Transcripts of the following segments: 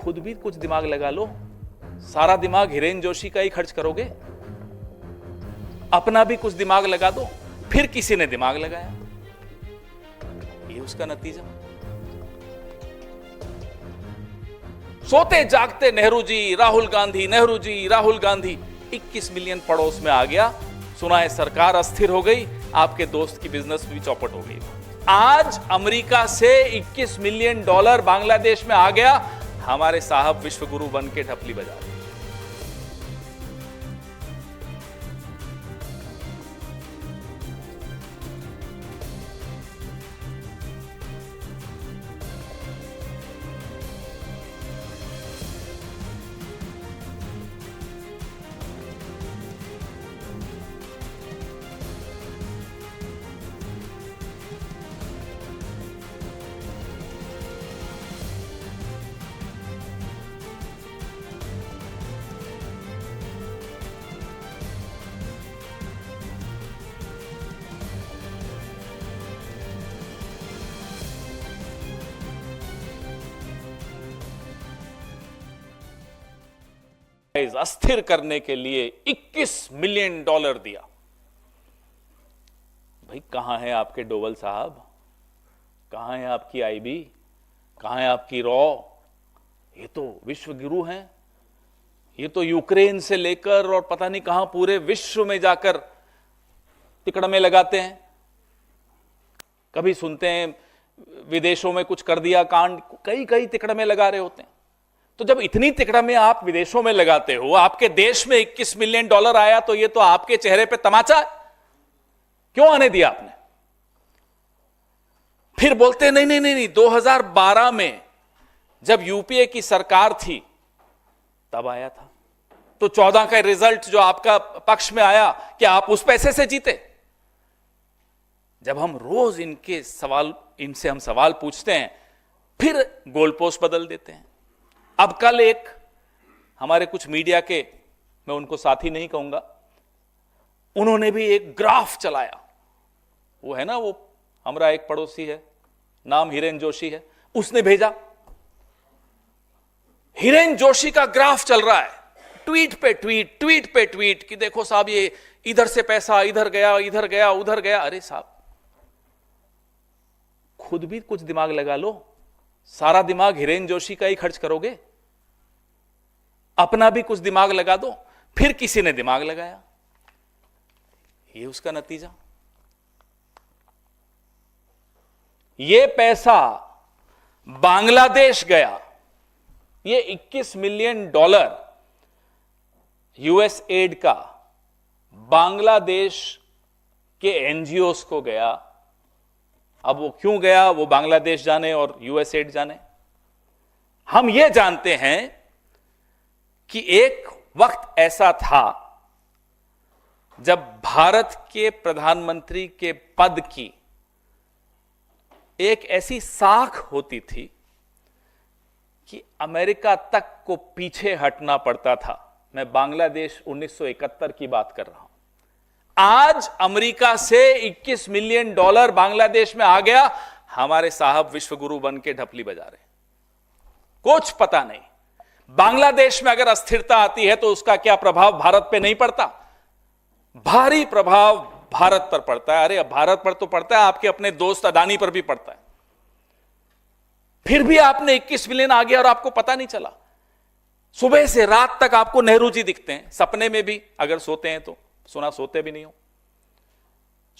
खुद भी कुछ दिमाग लगा लो। सारा दिमाग हिरेन जोशी का ही खर्च करोगे? अपना भी कुछ दिमाग लगा दो। फिर किसी ने दिमाग लगाया, ये उसका नतीजा। सोते जागते नेहरू जी, राहुल गांधी, नेहरू जी, राहुल गांधी। 21 मिलियन पड़ोस में आ गया। सुना है सरकार अस्थिर हो गई, आपके दोस्त की बिजनेस भी चौपट हो गई। आज अमेरिका से $21 मिलियन बांग्लादेश में आ गया, हमारे साहब विश्वगुरु बन के ढपली बजा रहे। अस्थिर करने के लिए $21 मिलियन दिया। भाई कहां है आपके डोवल साहब? कहां है आपकी आईबी? कहां है आपकी रॉ? ये तो विश्व गुरु हैं। ये तो यूक्रेन से लेकर और पता नहीं कहां पूरे विश्व में जाकर तिकड़मे लगाते हैं। कभी सुनते हैं विदेशों में कुछ कर दिया कांड, कई कई तिकड़मे लगा रहे होते हैं। तो जब इतनी तिकड़मे आप विदेशों में लगाते हो, आपके देश में $21 मिलियन आया, तो ये तो आपके चेहरे पे तमाचा है। क्यों आने दिया आपने? फिर बोलते नहीं नहीं नहीं नहीं, 2012 में जब यूपीए की सरकार थी तब आया था। तो 14 का रिजल्ट जो आपका पक्ष में आया, क्या आप उस पैसे से जीते? जब हम रोज इनसे हम सवाल पूछते हैं, फिर गोल पोस्ट बदल देते हैं। अब कल एक हमारे कुछ मीडिया के, मैं उनको साथी नहीं कहूंगा, उन्होंने भी एक ग्राफ चलाया। वो है ना, वो हमारा एक पड़ोसी है, नाम हिरेन जोशी है, उसने भेजा। हिरेन जोशी का ग्राफ चल रहा है, ट्वीट पे ट्वीट, ट्वीट पे ट्वीट, कि देखो साहब ये इधर से पैसा इधर गया, इधर गया, उधर गया। अरे साहब, खुद भी कुछ दिमाग लगा लो। सारा दिमाग हिरेन जोशी का ही खर्च करोगे? अपना भी कुछ दिमाग लगा दो। फिर किसी ने दिमाग लगाया, ये उसका नतीजा। ये पैसा बांग्लादेश गया, ये $21 मिलियन यूएस एड का बांग्लादेश के एनजीओस को गया। अब वो क्यों गया, वो बांग्लादेश जाने और यूएस एड जाने। हम ये जानते हैं कि एक वक्त ऐसा था जब भारत के प्रधानमंत्री के पद की एक ऐसी साख होती थी कि अमेरिका तक को पीछे हटना पड़ता था। मैं बांग्लादेश 1971 की बात कर रहा हूं। आज अमेरिका से $21 मिलियन बांग्लादेश में आ गया, हमारे साहब विश्वगुरु बन के ढपली बजा रहे। कुछ पता नहीं। बांग्लादेश में अगर अस्थिरता आती है तो उसका क्या प्रभाव भारत पे नहीं पड़ता? भारी प्रभाव भारत पर पड़ता है। अरे भारत पर तो पड़ता है, आपके अपने दोस्त अडानी पर भी पड़ता है। फिर भी आपने 21 मिलियन आ गया और आपको पता नहीं चला। सुबह से रात तक आपको नेहरू जी दिखते हैं, सपने में भी, अगर सोते हैं तो। सुना सोते भी नहीं हो।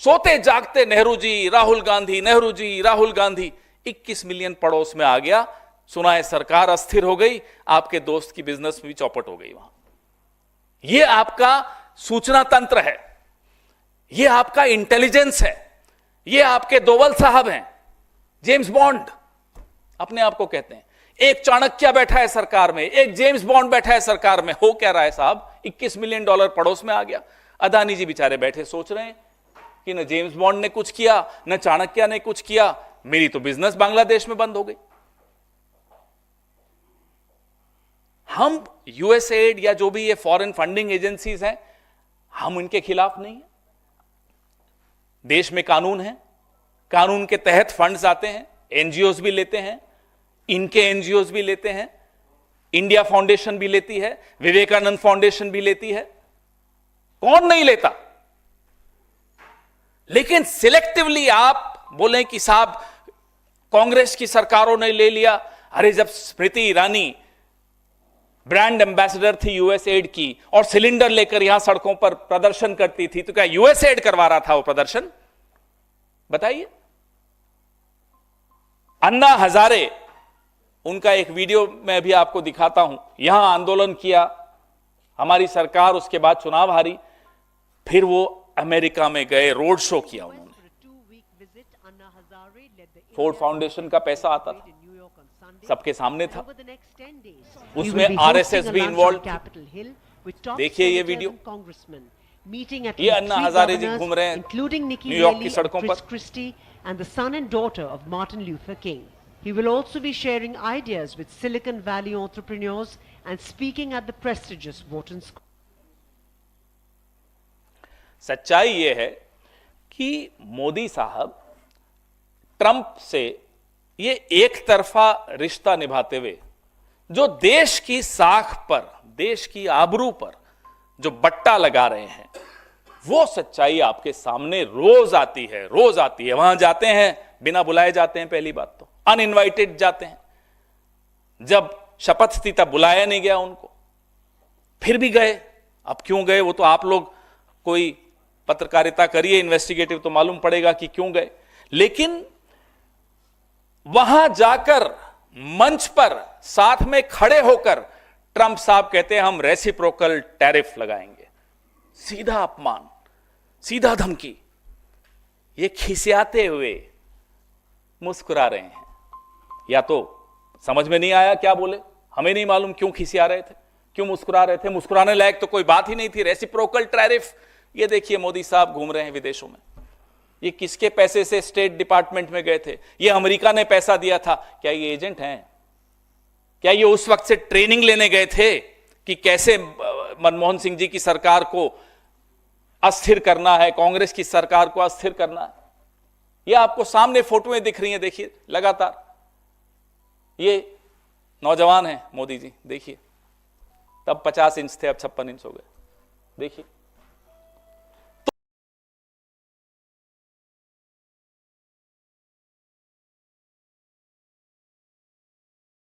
सोते जागते नेहरू जी, राहुल गांधी, नेहरू जी, राहुल गांधी। 21 मिलियन पड़ोस में आ गया। सुना है सरकार अस्थिर हो गई, आपके दोस्त की बिजनेस भी चौपट हो गई वहां। यह आपका सूचना तंत्र है, यह आपका इंटेलिजेंस है, यह आपके डोवल साहब हैं, जेम्स बॉन्ड अपने आप को कहते हैं। एक चाणक्य बैठा है सरकार में, एक जेम्स बॉन्ड बैठा है सरकार में। हो क्या रहा है साहब? $21 मिलियन पड़ोस में आ गया। अदानी जी बेचारे बैठे सोच रहे हैं कि न जेम्स बॉन्ड ने कुछ किया, न चाणक्य ने कुछ किया, मेरी तो बिजनेस बांग्लादेश में बंद हो गई। हम यूएसएड या जो भी ये फॉरेन फंडिंग एजेंसीज हैं, हम उनके खिलाफ नहीं है। देश में कानून है, कानून के तहत फंड्स आते हैं, एनजीओज भी लेते हैं, इनके एनजीओज भी लेते हैं। इंडिया फाउंडेशन भी लेती है, विवेकानंद फाउंडेशन भी लेती है, कौन नहीं लेता। लेकिन सिलेक्टिवली आप बोले कि साहब कांग्रेस की सरकारों ने ले लिया। अरे जब स्मृति ईरानी ब्रांड एम्बेसडर थी यूएसएड की और सिलेंडर लेकर यहां सड़कों पर प्रदर्शन करती थी, तो क्या यूएसएड करवा रहा था वो प्रदर्शन? बताइए। अन्ना हजारे, उनका एक वीडियो मैं भी आपको दिखाता हूं। यहां आंदोलन किया हमारी सरकार, उसके बाद चुनाव हारी, फिर वो अमेरिका में गए, रोड शो किया उन्होंने। फोर्ड फाउंडेशन का पैसा आता था, सबके सामने था, उसमें आरएसएस भी इन्वॉल्व थी। देखिए ये वीडियो, ये अन्ना हजारे जी घूम रहे हैं न्यूयॉर्क की सड़कों पर। And the son and daughter of Martin Luther King. He will also be sharing ideas with Silicon Valley entrepreneurs and speaking at the prestigious Wharton School. सच्चाई यह है कि मोदी साहब ट्रंप से ये एक तरफा रिश्ता निभाते हुए जो देश की साख पर, देश की आबरू पर जो बट्टा लगा रहे हैं, वो सच्चाई आपके सामने रोज आती है, रोज आती है। वहां जाते हैं बिना बुलाए जाते हैं, पहली बात तो अनइनवाइटेड जाते हैं। जब शपथ थी तब बुलाया नहीं गया उनको, फिर भी गए। अब क्यों गए वो तो आप लोग कोई पत्रकारिता करिए, इन्वेस्टिगेटिव, तो मालूम पड़ेगा कि क्यों गए। लेकिन वहां जाकर मंच पर साथ में खड़े होकर ट्रंप साहब कहते हैं हम रेसिप्रोकल टैरिफ लगाएंगे। सीधा अपमान, सीधा धमकी। ये खिसियाते हुए मुस्कुरा रहे हैं। या तो समझ में नहीं आया क्या बोले, हमें नहीं मालूम क्यों खिसिया रहे थे, क्यों मुस्कुरा रहे थे। मुस्कुराने लायक तो कोई बात ही नहीं थी। रेसिप्रोकल टैरिफ, ये देखिए मोदी साहब घूम रहे हैं विदेशों में। ये किसके पैसे से स्टेट डिपार्टमेंट में गए थे? ये अमेरिका ने पैसा दिया था। क्या ये एजेंट हैं? क्या ये उस वक्त से ट्रेनिंग लेने गए थे कि कैसे मनमोहन सिंह जी की सरकार को अस्थिर करना है, कांग्रेस की सरकार को अस्थिर करना है? ये आपको सामने फोटोएं दिख रही हैं, देखिए लगातार। ये नौजवान हैं मोदी जी, देखिए, तब 50 इंच थे, अब 56 इंच हो गए, देखिए।